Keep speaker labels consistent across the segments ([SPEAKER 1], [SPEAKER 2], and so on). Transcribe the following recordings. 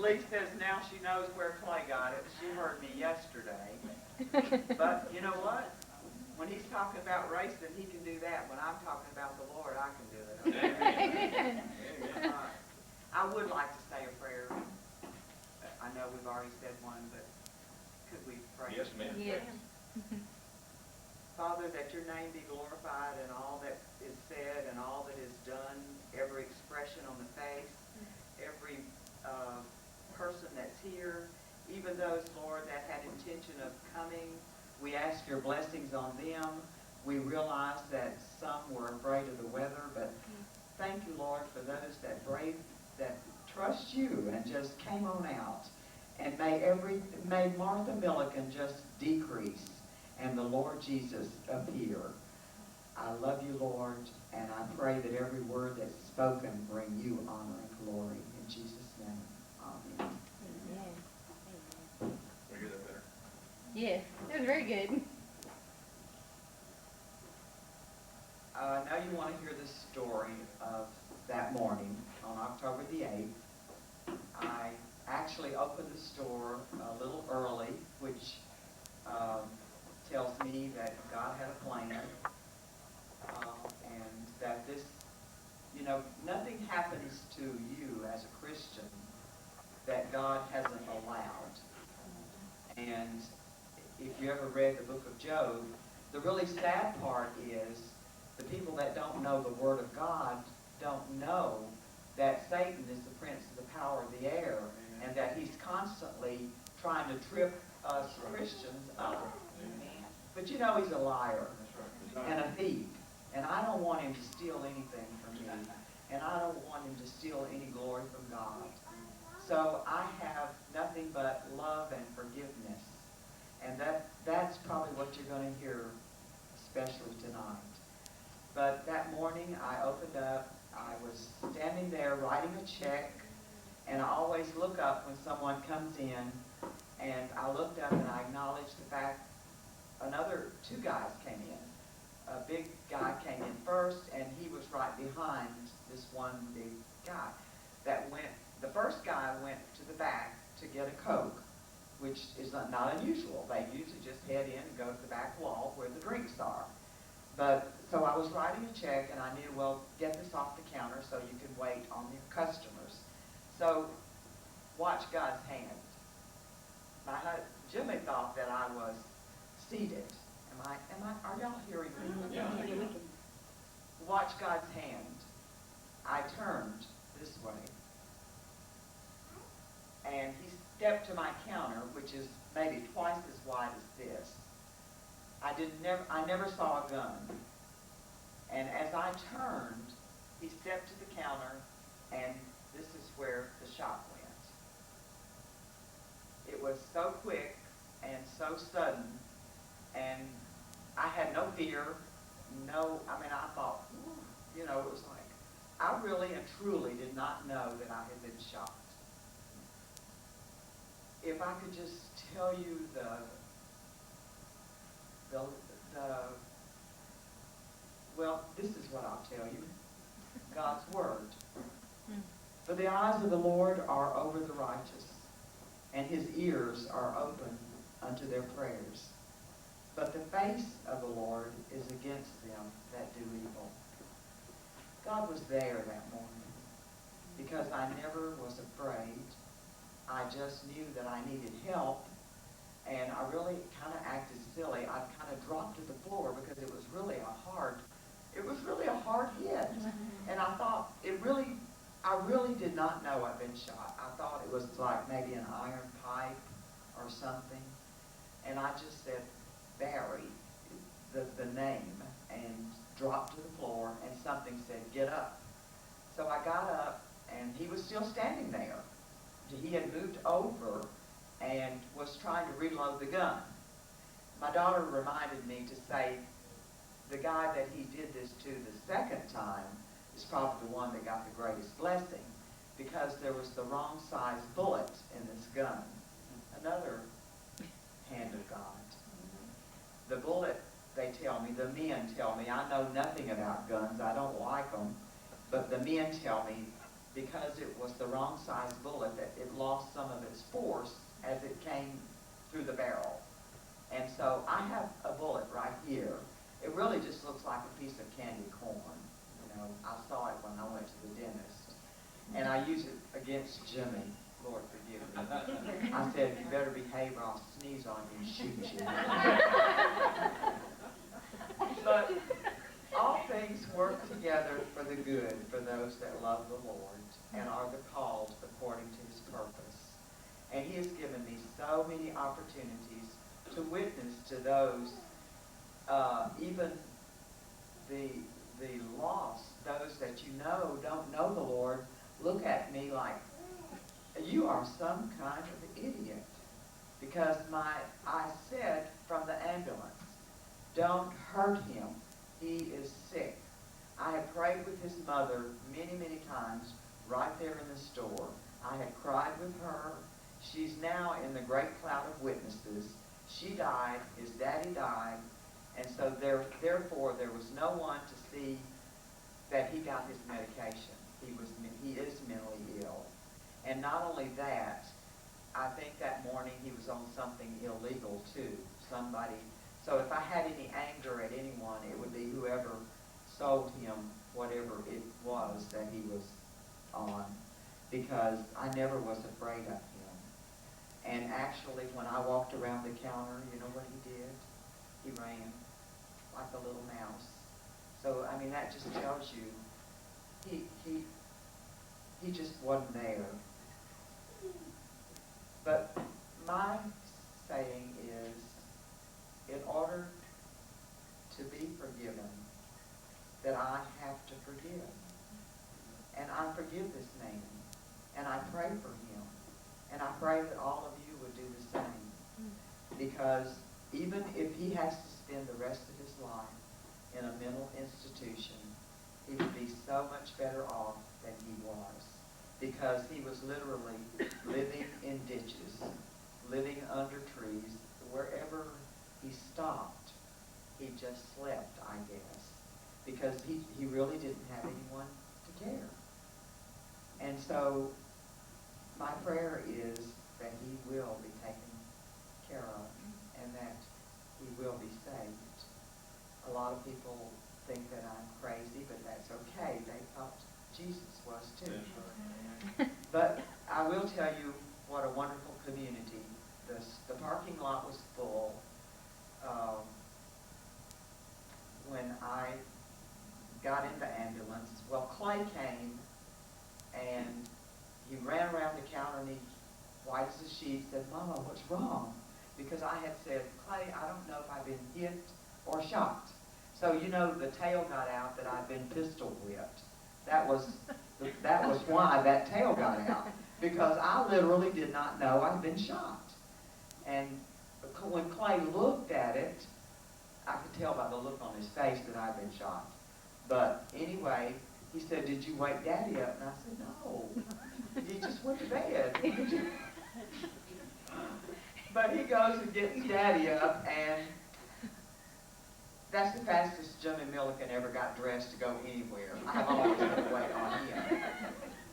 [SPEAKER 1] Lee says now she knows where Clay got it. She heard me yesterday. But you know what? When he's talking about racing, he can do that. When I'm talking about the Lord, I can do it. Okay? I would like to say a prayer. I know we've already said one, but could we pray?
[SPEAKER 2] Yes, ma'am.
[SPEAKER 3] Yes.
[SPEAKER 1] Father, that your name be glorified in all that is said and all that is done, every expression on the face, every person that's here, even those, Lord, that had intention of coming. We ask your blessings on them. We realize that some were afraid of the weather, but thank you, Lord, for those that trust you and just came on out. And may Martha Millican just decrease and the Lord Jesus appear. I love you, Lord, and I pray that every word that's spoken bring you honor and glory. In Jesus' name, amen.
[SPEAKER 3] Amen.
[SPEAKER 2] Did I hear that better?
[SPEAKER 3] Yes, it was very good.
[SPEAKER 1] Now you want to hear the story of that morning on October the 8th. I actually opened the store a little early, which tells me that God had a plan, and that this, nothing happens to you as a Christian that God hasn't allowed. And if you ever read the book of Job, the really sad part is the people that don't know the Word of God don't know that Satan is the prince of the power of the air, and that he's constantly trying to trip us Christians up. But he's a liar and a thief, and I don't want him to steal anything from me, and I don't want him to steal any glory from God. So I have nothing but love and forgiveness, and that's probably what you're going to hear, especially tonight. But that morning I opened up, I was standing there writing a check, and I always look up when someone comes in, and I looked up and I acknowledged the fact two guys came in. A big guy came in first, and he was right behind this one big guy. The first guy went to the back to get a Coke, which is not unusual. They usually just head in and go to the back wall where the drinks are. So I was writing a check, and I knew, well, get this off the counter so you can wait on your customers. So watch God's hand. Jimmy thought that I was seated. Are y'all hearing me?
[SPEAKER 2] Yeah.
[SPEAKER 1] Watch God's hand. I turned this way, and he stepped to my counter, which is maybe twice as wide as this. I never saw a gun. And as I turned, he stepped to the counter, and this is where the shot went. It was so quick and so sudden, and I had no fear, I thought, it was like, I really and truly did not know that I had been shot. If I could just tell you well, this is what I'll tell you. God's Word. For the eyes of the Lord are over the righteous, and his ears are open unto their prayers. But the face of the Lord is against them that do evil. God was there that morning because I never was afraid. I just knew that I needed help, and I really kind of acted silly. I kind of dropped to the floor because it was really a hard hit. And I thought, I really did not know I'd been shot. I thought it was like maybe an iron pipe or something. And I just said, Barry, the name, and dropped to the floor, and something said, get up. So I got up, and he was still standing there. He had moved over and was trying to reload the gun. My daughter reminded me to say, the guy that he did this to the second time is probably the one that got the greatest blessing, because there was the wrong size bullet in this gun. Another hand of God. The bullet, the men tell me, I know nothing about guns, I don't like them, but the men tell me because it was the wrong size bullet that it lost some Jimmy, Lord forgive me. I said, you better behave or I'll sneeze on you and shoot you. But all things work together for the good for those that love the Lord and are the called according to his purpose. And he has given me so many opportunities to witness to those, even the lost, those that you know don't know the Lord, look at me like, you are some kind of idiot. Because I said from the ambulance, don't hurt him. He is sick. I had prayed with his mother many, many times right there in the store. I had cried with her. She's now in the great cloud of witnesses. She died. His daddy died. And so therefore, there was no one to see that he got his medication. He is mentally ill. And not only that, I think that morning he was on something illegal too. So if I had any anger at anyone, it would be whoever sold him whatever it was that he was on, because I never was afraid of him. And actually, when I walked around the counter, you know what he did? He ran like a little mouse. So, I mean, that just tells you he just wasn't there. But my saying is, in order to be forgiven, that I have to forgive. And I forgive this man. And I pray for him. And I pray that all of you would do the same. Because even if he has to spend the rest of his life in a mental institution, he would be so much better off than he was. Because he was literally living in ditches, living under trees, wherever he stopped, he just slept, I guess, because he really didn't have anyone to care. And so my prayer is that he will be taken care of and that he will be saved. A lot of people think that I'm crazy, but that's okay. They thought Jesus was too. But I will tell you what a wonderful community. The parking lot was full. When I got in the ambulance, well, Clay came and he ran around the counter and he, white as a sheet, said, Mama, what's wrong? Because I had said, Clay, I don't know if I've been hit or shot. So, you know, the tale got out that I'd been pistol whipped. That was why that tail got out, because I literally did not know I'd been shot. And when Clay looked at it, I could tell by the look on his face that I'd been shot. But anyway, he said, did you wake Daddy up? And I said, no. He just went to bed. But he goes and gets Daddy up, and that's the fastest Jimmy Millican ever got dressed to go anywhere. I've always been to wait on him.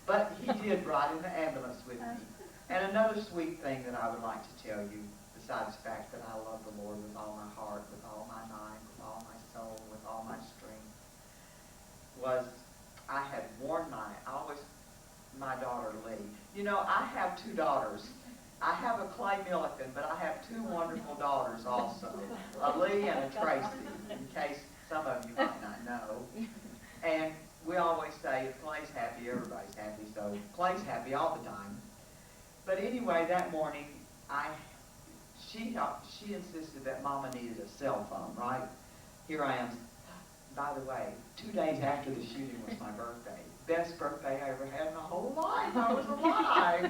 [SPEAKER 1] But he did ride in the ambulance with me. And another sweet thing that I would like to tell you, besides the fact that I love the Lord with all my heart, with all my mind, with all my soul, with all my strength, was I had warned my daughter Lee. You know, I have two daughters. I have a Clay Millican, but I have two wonderful daughters also, a Lee and a Tracy, in case some of you might not know. And we always say, if Clay's happy, everybody's happy, so Clay's happy all the time. But anyway, that morning, she insisted that Mama needed a cell phone, right? Here I am. By the way, 2 days after the shooting was my birthday. Best birthday I ever had in my whole life. I was alive. You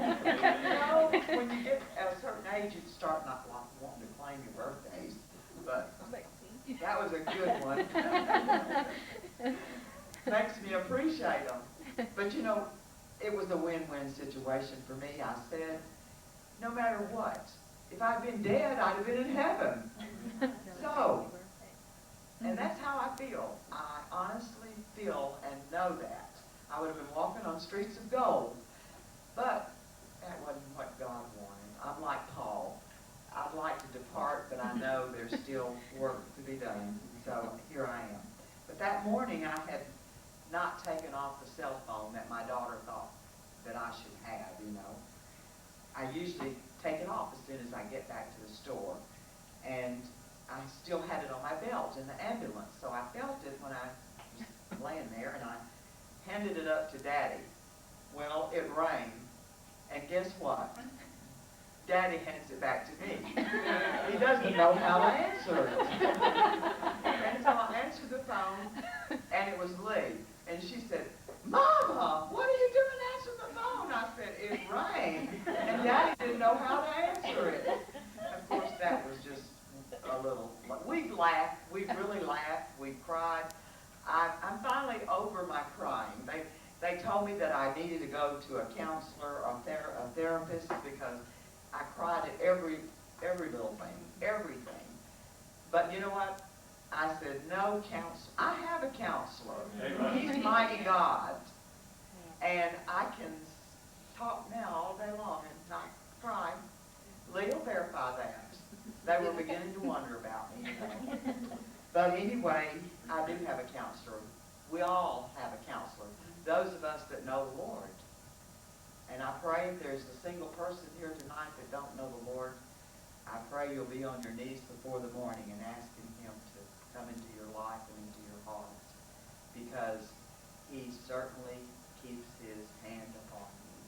[SPEAKER 1] know, when you get at a certain age, you start not wanting to claim your birthdays. But that was a good one. Makes me appreciate them. But you know, it was a win-win situation for me. I said, no matter what, if I'd been dead, I'd have been in heaven. So, and that's how I feel. I honestly feel and know that. I would have been walking on streets of gold. But that wasn't what God wanted. I'm like Paul. I'd like to depart, but I know there's still work to be done. So here I am. But that morning I had not taken off the cell phone that my daughter thought that I should have, you know. usually take it off as soon as I get back to the store. And I still had it on my belt in the ambulance, so I felt it when I was laying there, and I handed it up to Daddy. Well, it rang, and guess what? Daddy hands it back to me. He doesn't know how to answer it. And so I answered the phone, and it was Lee. And she said, "Mama, what are you doing answering the phone?" I said, "It rang." And Daddy didn't know how to answer it. Of course, that was just a little, we've laughed, we've really laughed, we've cried. I'm finally over my crying. They told me that I needed to go to a counselor or a therapist because I cried at every little thing, everything. But you know what? I said, no counselor. I have a counselor. He's mighty God. And I can talk now all day long and not cry. Lee will verify that. They were beginning to wonder about me, you know. But anyway, I do have a counselor. We all have a counselor. Those of us that know the Lord. And I pray if there's a single person here tonight that don't know the Lord, I pray you'll be on your knees before the morning and asking Him to come into your life and into your heart. Because He certainly keeps His hand upon you.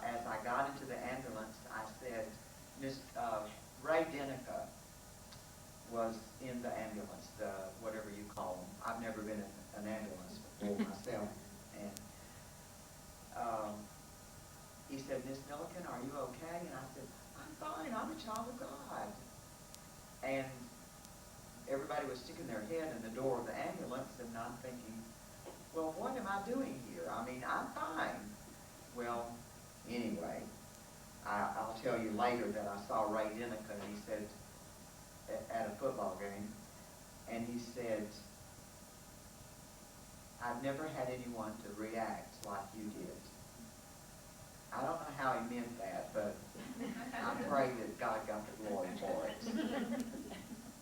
[SPEAKER 1] As I got into the ambulance, I said, Ray Denica was in the ambulance, whatever you call them. I've never been in an ambulance before myself. And he said, "Miss Millican, are you okay?" And I said, "I'm fine. I'm a child of God." And everybody was sticking their head in the door of the ambulance, and I'm thinking, well, what am I doing here? I mean, I'm fine. Well, anyway, I'll tell you later that I saw Ray Denica, and he said, at a football game, and he said, "I've never had anyone to react like you did." I don't know how he meant that, but I pray that God got the glory for it.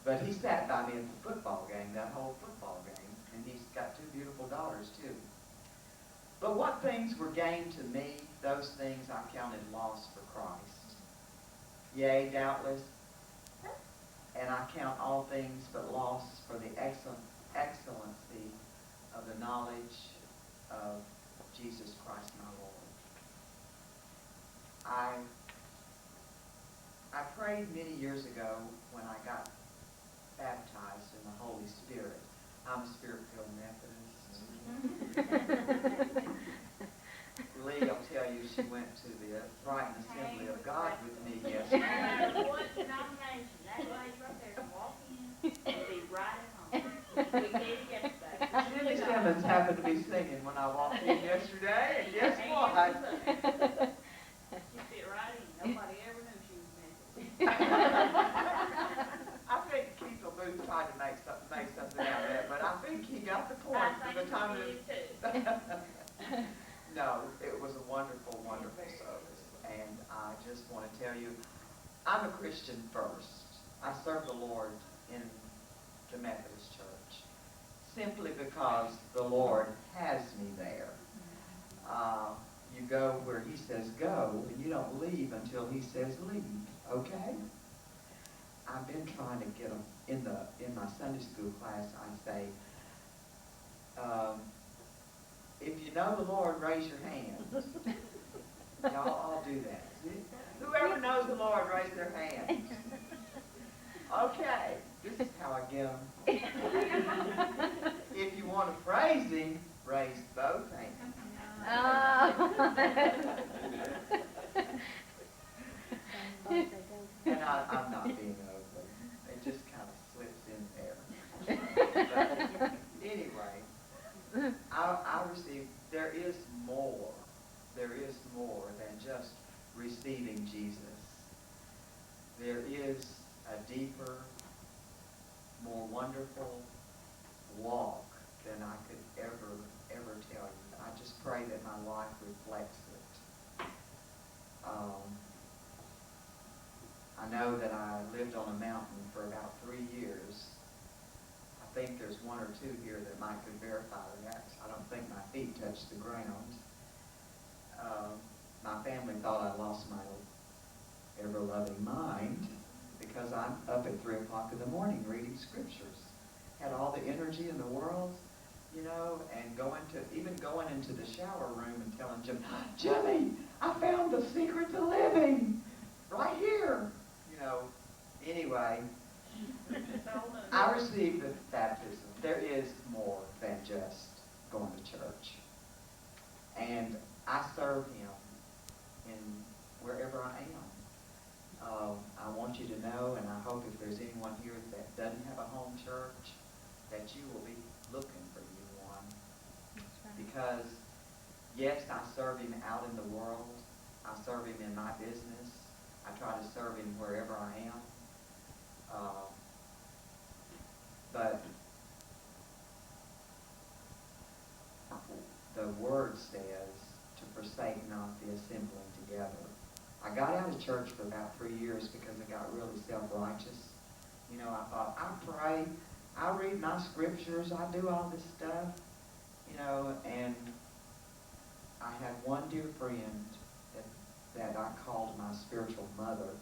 [SPEAKER 1] But he sat by me at the football game, that whole football game, and he's got two beautiful daughters too. But what things were gained to me, those things I counted loss for Christ. Yea, doubtless, and I count all things but loss for the excellency of the knowledge of Jesus Christ my Lord. I prayed many years ago when I got baptized in the Holy Spirit. I'm a Spirit-filled Methodist. Lee will tell you she went to the Brighton Assembly of God with me yesterday.
[SPEAKER 2] What denomination? That lady's right there. Walk in and be right at home. We did it yesterday.
[SPEAKER 1] Jimmy Simmons happened to be singing when I walked in yesterday, and guess what?
[SPEAKER 2] She fit right in. Nobody ever knew she was Methodist.
[SPEAKER 1] I think Keith Booth tried to make something out of that, but I think he got the point
[SPEAKER 2] I
[SPEAKER 1] from the time
[SPEAKER 2] think
[SPEAKER 1] it.
[SPEAKER 2] she did too.
[SPEAKER 1] No, it was a wonderful, wonderful service, and I just want to tell you, I'm a Christian first. I serve the Lord in the Methodist Church simply because the Lord has me there. You go where He says go, and you don't leave until He says leave. Okay? I've been trying to get them in my Sunday school class. I say, if you know the Lord, raise your hand. Y'all all do that. Whoever knows the Lord, raise their hand. Okay, this is how I get them. If you want to praise Him, raise both hands. And I'm not being ugly. It just kind of slips in there. But anyway, I received, there is more than just receiving Jesus. There is a deeper, more wonderful walk than I could ever tell you. I just pray that my life reflects it. I know that I lived on a mountain for about 3 years. I think there's one or two here that might could verify that. I don't think my feet touched the ground. My family thought I lost my ever-loving mind because I'm up at 3 o'clock in the morning reading scriptures. Had all the energy in the world, you know, and even going into the shower room and telling Jim, Jimmy, I found the secret to living right here. You know, anyway, I received the baptism. There is more than just going to church. And I serve him in wherever I am. I want you to know, and I hope if there's anyone here that doesn't have a home church, that you will be looking for you one. Because, yes, I serve him out in the world. I serve him in my business. I try to serve him wherever I am. But the word says to forsake not the assembling together. I got out of church for about 3 years because I got really self-righteous. You know, I thought, I pray, I read my scriptures, I do all this stuff, you know, and I had one dear friend that I called my spiritual mother,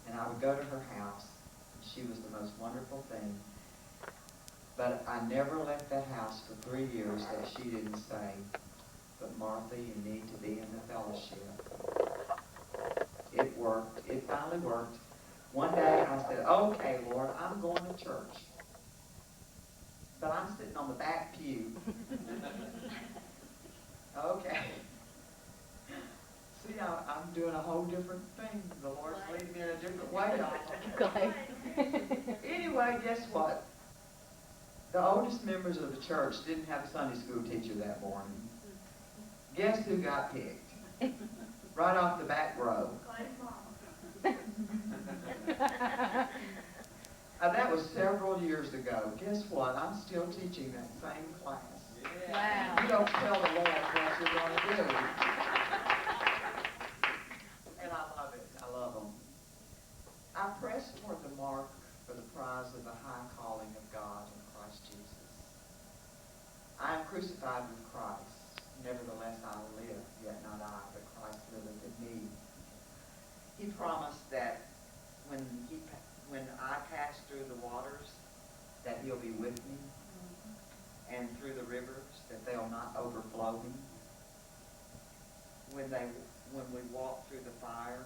[SPEAKER 1] and I would go to her house, and she was the most wonderful thing. But I never left that house for 3 years that she didn't say, but Martha, you need to be in the fellowship. It worked. It finally worked. One day I said, okay, Lord, I'm going to church. But I'm sitting on the back pew. Okay. See, I'm doing a whole different thing. The Lord's leading me in a different way, y'all. Anyway, guess what? The oldest members of the church didn't have a Sunday school teacher that morning. Guess who got picked? Right off the back row. That was several years ago. Guess what? I'm still teaching that same class.
[SPEAKER 3] Wow.
[SPEAKER 1] You don't tell the Lord what you're going to do. And I love it. I love them. I press toward the mark for the prize of the high calling of God in Christ Jesus. I am crucified with Christ. Nevertheless I live, yet not I, but Christ liveth in me. He promised that when I pass through the waters, that he'll be with me, and through the rivers, that they'll not overflow me. When we walk through the fire,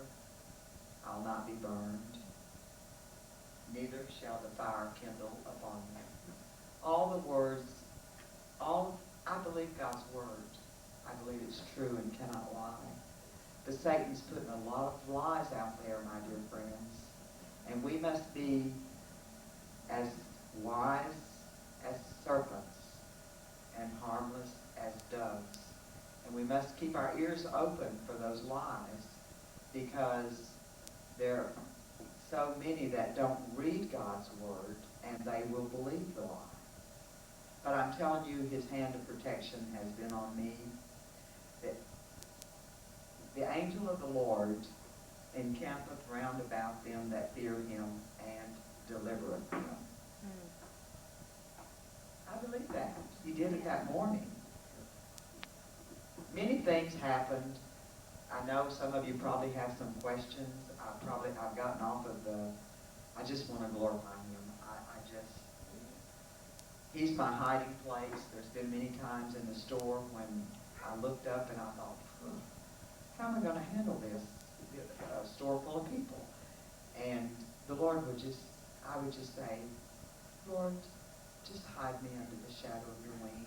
[SPEAKER 1] I'll not be burned. Neither shall the fire kindle upon me. All the words, I believe God's word. I believe it's true and cannot lie. But Satan's putting a lot of lies out there, my dear friends. And we must be as wise as serpents and harmless as doves. And we must keep our ears open for those lies, because there are so many that don't read God's word and they will believe the lie. But I'm telling you, his hand of protection has been on me. That the angel of the Lord encampeth round about them that fear him and delivereth them. I believe that. He did it that morning. Many things happened. I know some of you probably have some questions. I've gotten off of I just want to glorify him. He's my hiding place. There's been many times in the store when I looked up and I thought, how am I going to handle this? A store full of people. And the Lord I would just say, Lord, just hide me under the shadow of your wing.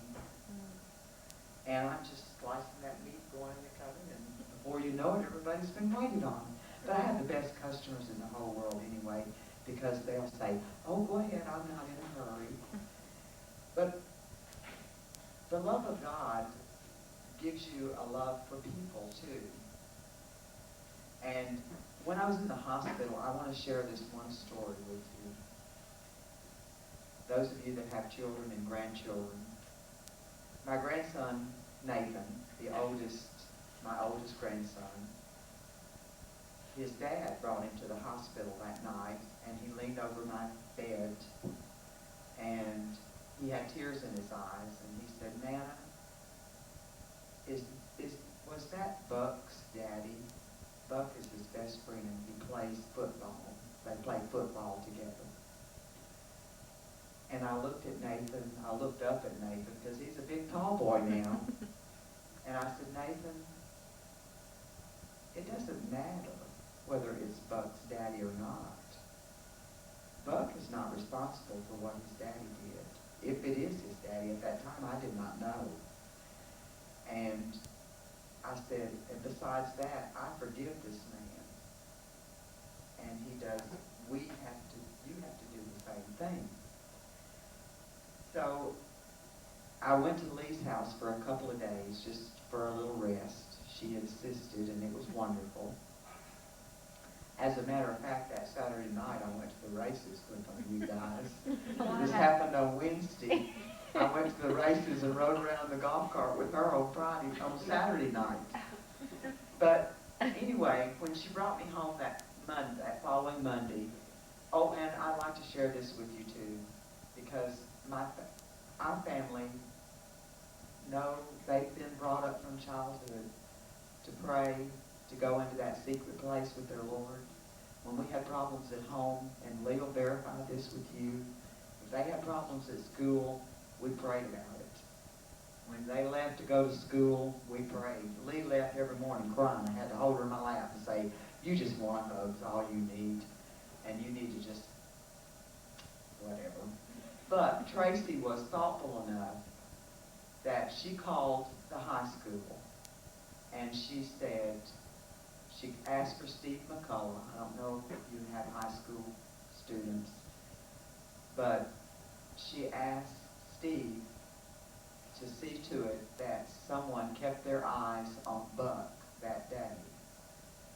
[SPEAKER 1] And I'm just slicing that meat, going in the oven, and before you know it, everybody's been waited on. But I have the best customers in the whole world anyway, because they'll say, oh, go ahead, I'm not in a hurry. But the love of God gives you a love for people, too. And when I was in the hospital, I want to share this one story with you. Those of you that have children and grandchildren. My grandson, Nathan, my oldest grandson, his dad brought him to the hospital that night, and he leaned over my bed, and he had tears in his eyes, and he said, Nana, was that Buck's daddy? Buck is his best friend. He plays football. They play football together. And I looked at Nathan, I looked up at Nathan, because he's a big tall boy now. And I said, Nathan, it doesn't matter whether it's Buck's daddy or not. Buck is not responsible for what his daddy did. If it is his daddy, at that time I did not know. And I said, and besides that, I forgive this man. And he does, you have to do the same thing. So I went to Lee's house for a couple of days, just for a little rest. She insisted, and it was wonderful. As a matter of fact, that Saturday night I went to the races with you guys. This happened on Wednesday. I went to the races and rode around the golf cart with her on Saturday night. But anyway, when she brought me home that following Monday, oh, and I'd like to share this with you too, because our family know they've been brought up from childhood to pray, to go into that secret place with their Lord. When we had problems at home, and Lee will verify this with you, if they had problems at school, we prayed about it. When they left to go to school, we prayed. Lee left every morning crying. I had to hold her in my lap and say, you just want hugs, all you need, and you need to just whatever. But Tracy was thoughtful enough that she called the high school, and she said, she asked for Steve McCullough. I don't know if you have high school students, but she asked Steve to see to it that someone kept their eyes on Buck that day,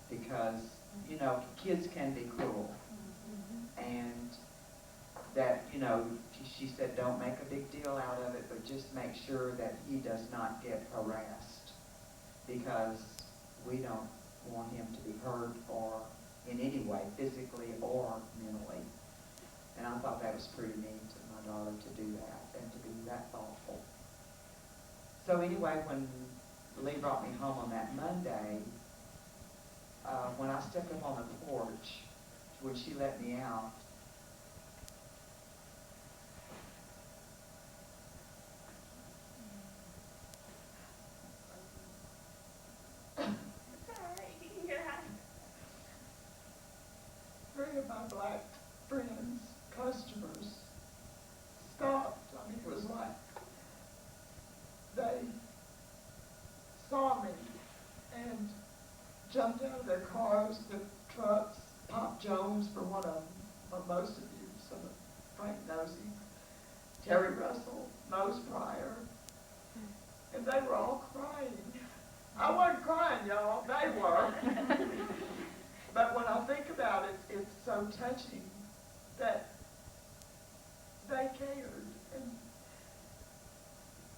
[SPEAKER 1] because, you know, kids can be cruel, and that, you know, she said, don't make a big deal out of it, but just make sure that he does not get harassed, because we don't want him to be hurt or in any way, physically or mentally. And I thought that was pretty neat of my daughter to do that and to be that thoughtful. So anyway, when Lee brought me home on that Monday, when I stepped up on the porch, when she let me out,
[SPEAKER 4] three of my black friends, customers, stopped. I mean, it was like they saw me and jumped out of their cars, the trucks. Pop Jones for one of them, or most of you, some of Frank knows him, Terry Russell, Mose Pryor, and they were all crying. I wasn't crying, y'all, they were. But when I think about it, it's so touching that they cared.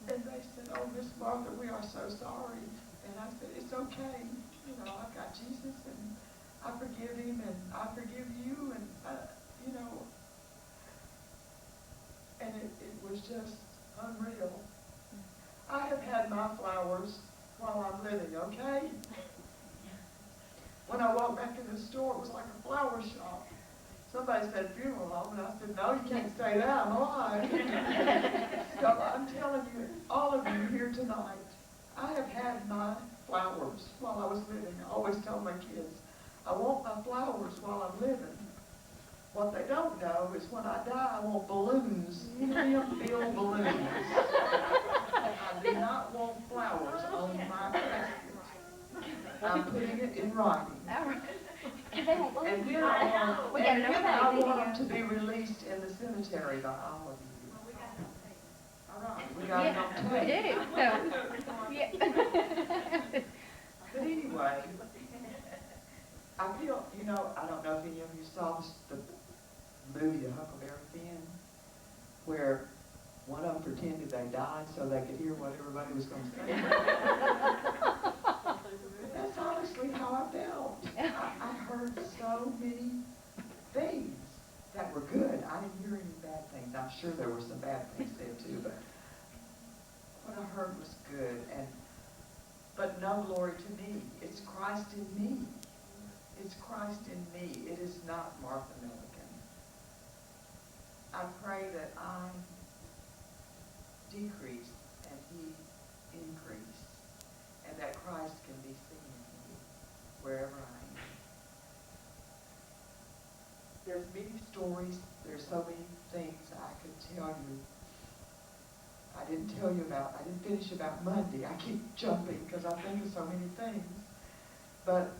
[SPEAKER 4] And they said, oh, Miss Martha, we are so sorry. And I said, it's okay. You know, I've got Jesus, and I forgive him, and I forgive you, and, you know. And it was just unreal. I have had my flowers while I'm living, okay? When I walked back in the store, it was like a flower shop. Somebody said funeral home, and I said, no, you can't say that, I'm alive. So I'm telling you, all of you here tonight, I have had my flowers while I was living. I always tell my kids, I want my flowers while I'm living. What they don't know is when I die, I want balloons, helium-filled balloons. I do not want flowers on my casket. I'm putting it in writing.
[SPEAKER 3] They won't believe
[SPEAKER 4] And
[SPEAKER 3] you.
[SPEAKER 4] then I
[SPEAKER 3] We got nobody
[SPEAKER 4] want them to be released in the cemetery by all of you. All right, we got it on
[SPEAKER 3] We
[SPEAKER 4] tape.
[SPEAKER 3] do, so, yeah.
[SPEAKER 4] But anyway, I feel, you know, I don't know if any of you saw the movie The Huckleberry Finn, where one of them pretended they died so they could hear what everybody was going to say. That's honestly how I felt. I heard so many things that were good. I didn't hear any bad things. I'm sure there were some bad things said too, but what I heard was good. But no glory to me. It's Christ in me. Christ in me, it is not Martha Millican. I pray that I decrease and he increase, and that Christ can be seen in me wherever I am. There's many stories, there's so many things I could tell you. I didn't finish about Monday. I keep jumping because I think of so many things. But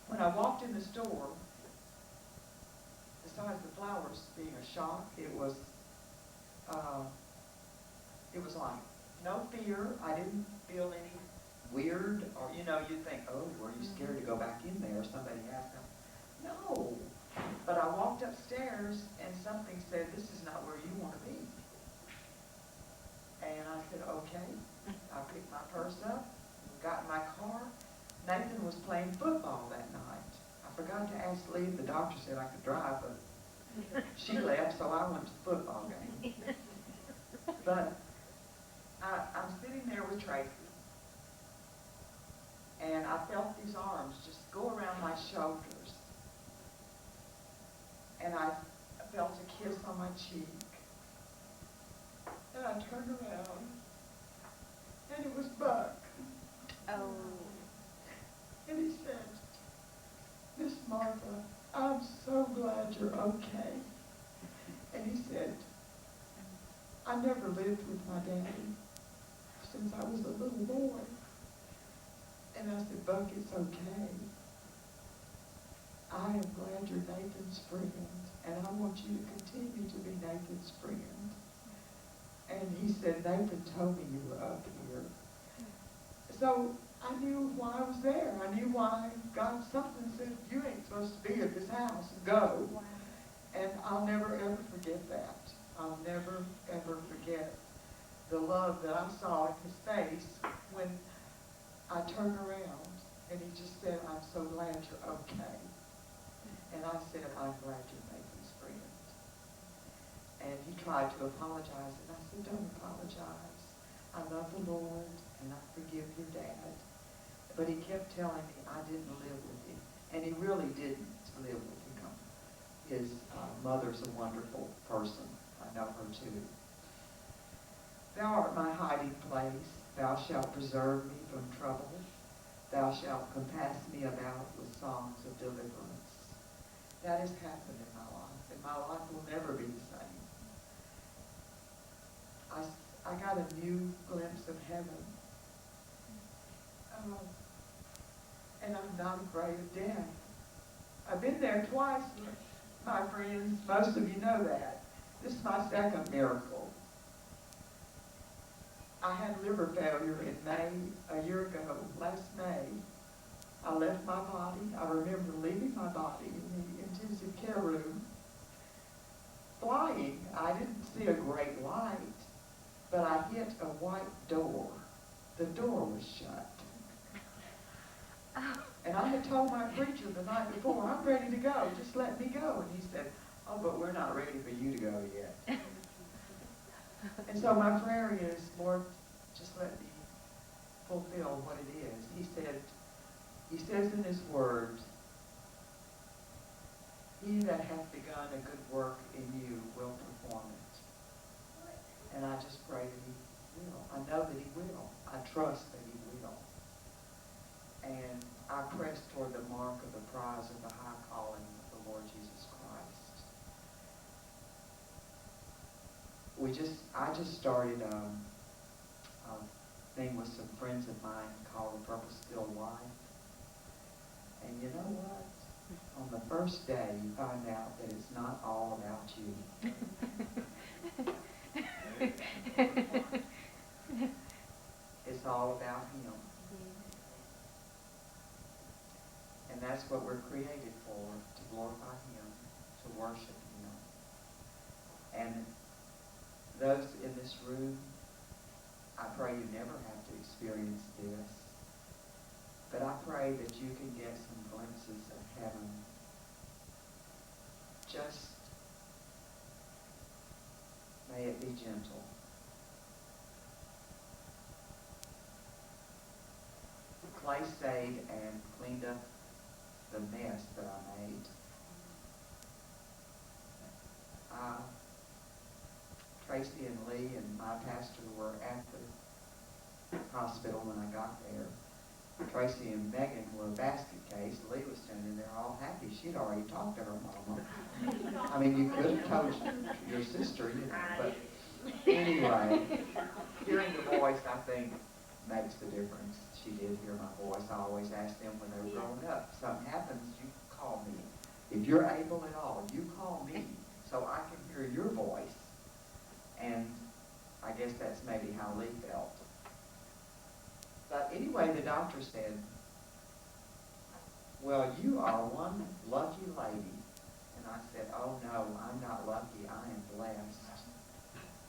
[SPEAKER 4] when I walked in the store, besides the flowers being a shock, it was like no fear. I didn't feel any weird, or you think, oh, were you scared to go back in there? Somebody asked them. No. But I walked upstairs and something said, this is not where you want to be. And I said, okay. I picked my purse up, got in my car. Nathan was playing football that night. I forgot to ask Lee. The doctor said I could drive, but she left, so I went to the football game. But I'm sitting there with Tracy, and I felt these arms just go around my shoulders. And I felt a kiss on my cheek. And I turned around, and it was Buck.
[SPEAKER 3] Oh.
[SPEAKER 4] And he said, Miss Martha, I'm so glad you're okay. And he said, I never lived with my daddy since I was a little boy. And I said, Buck, it's okay. I am glad you're Nathan's friend, and I want you to continue to be Nathan's friend. And he said, Nathan told me you were up here. So I knew why I was there. I knew why God something said, you ain't supposed to be at this house. Go.
[SPEAKER 3] Wow.
[SPEAKER 4] And I'll never, ever forget that. I'll never, ever forget the love that I saw in his face when I turned around. And he just said, I'm so glad you're okay. And I said, I'm glad you're Nathan's friend. And he tried to apologize, and I said, don't apologize. I love the Lord, and I forgive your dad. But he kept telling me I didn't live with him. And he really didn't live with him. His mother's a wonderful person. I know her too. Thou art my hiding place. Thou shalt preserve me from trouble. Thou shalt compass me about with songs of deliverance. That has happened in my life, and my life will never be the same. I got a new glimpse of heaven. And I'm not afraid of death. I've been there twice, my friends. Most of you know that. This is my second miracle. I had liver failure in May, a year ago, last May. I left my body. I remember leaving my body in the intensive care room, flying. I didn't see a great light, but I hit a white door. The door was shut. And I had told my preacher the night before, I'm ready to go, just let me go. And he said, oh, but we're not ready for you to go yet. And so my prayer is, Lord, just let me fulfill what it is. He says in his word, he that hath begun a good work in you will perform it. And I just pray that he will. I know that he will. I trust that he will. And I press toward the mark of the prize of the high calling of the Lord Jesus Christ. I just started a thing with some friends of mine called the Purpose-Filled Life. And you know what? On the first day, you find out that it's not all about you. It's all about him. And that's what we're created for, to glorify him, to worship him. And those in this room, I pray you never have to experience this. But I pray that you can get some glimpses of heaven. Just may it be gentle. Clay stayed and cleaned up
[SPEAKER 1] the mess that I made. Tracy and Lee and my pastor were at the hospital when I got there. Tracy and Megan were a basket case. Lee was standing there all happy. She'd already talked to her mama. I mean, you could have told your sister, you know, but anyway, hearing the voice, I think, makes the difference. She did hear my voice. I always asked them when they were growing up, if something happens, you call me. If you're able at all, you call me so I can hear your voice. And I guess that's maybe how Lee felt. But anyway, the doctor said, well, you are one lucky lady. And I said, oh no, I'm not lucky, I am blessed.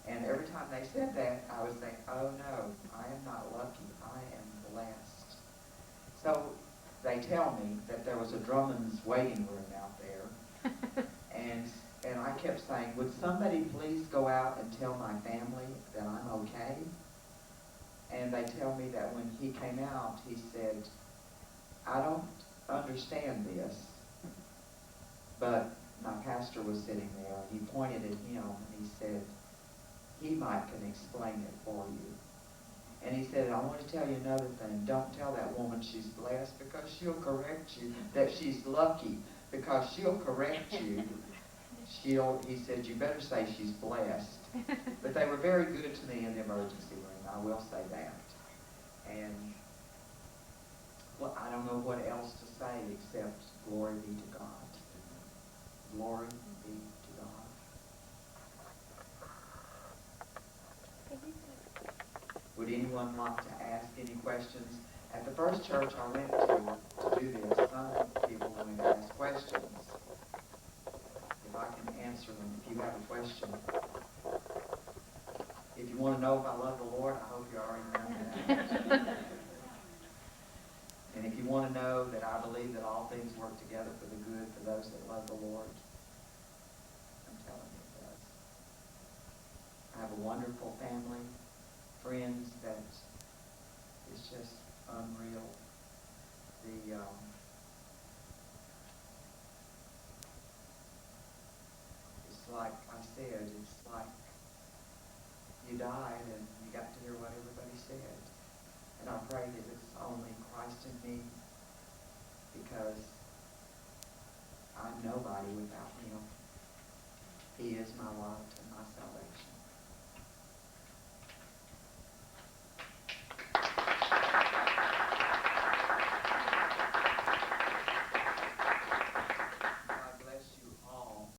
[SPEAKER 1] And every time they said that, I was thinking, oh no, I am not lucky, I am blessed. So they tell me that there was a Drummond's waiting room out there. And I kept saying, would somebody please go out and tell my family that I'm okay? And they tell me that when he came out, he said, I don't understand this. But my pastor was sitting there, and he pointed at him, and he said, he might can explain it for you. And he said, I want to tell you another thing. Don't tell that woman she's blessed, because she'll correct you, that she's lucky, because she'll correct you. He said, you better say she's blessed. But they were very good to me in the emergency room, I will say that. And, well, I don't know what else to say except glory be to God. Glory be to God. Would anyone like to ask any questions? At the first church I went to do this, some people wanted to ask questions. If I can answer them, if you have a question. If you want to know if I love the Lord, I hope you already know that. And if you want to know that I believe that all things work together for the good for those that love the Lord, I'm telling you it does. I have a wonderful family, friends that is just unreal. It's like I said, it's like you died and you got to hear what everybody said. And I pray that it's only Christ in me, because I'm nobody without him. He is my light and my salvation.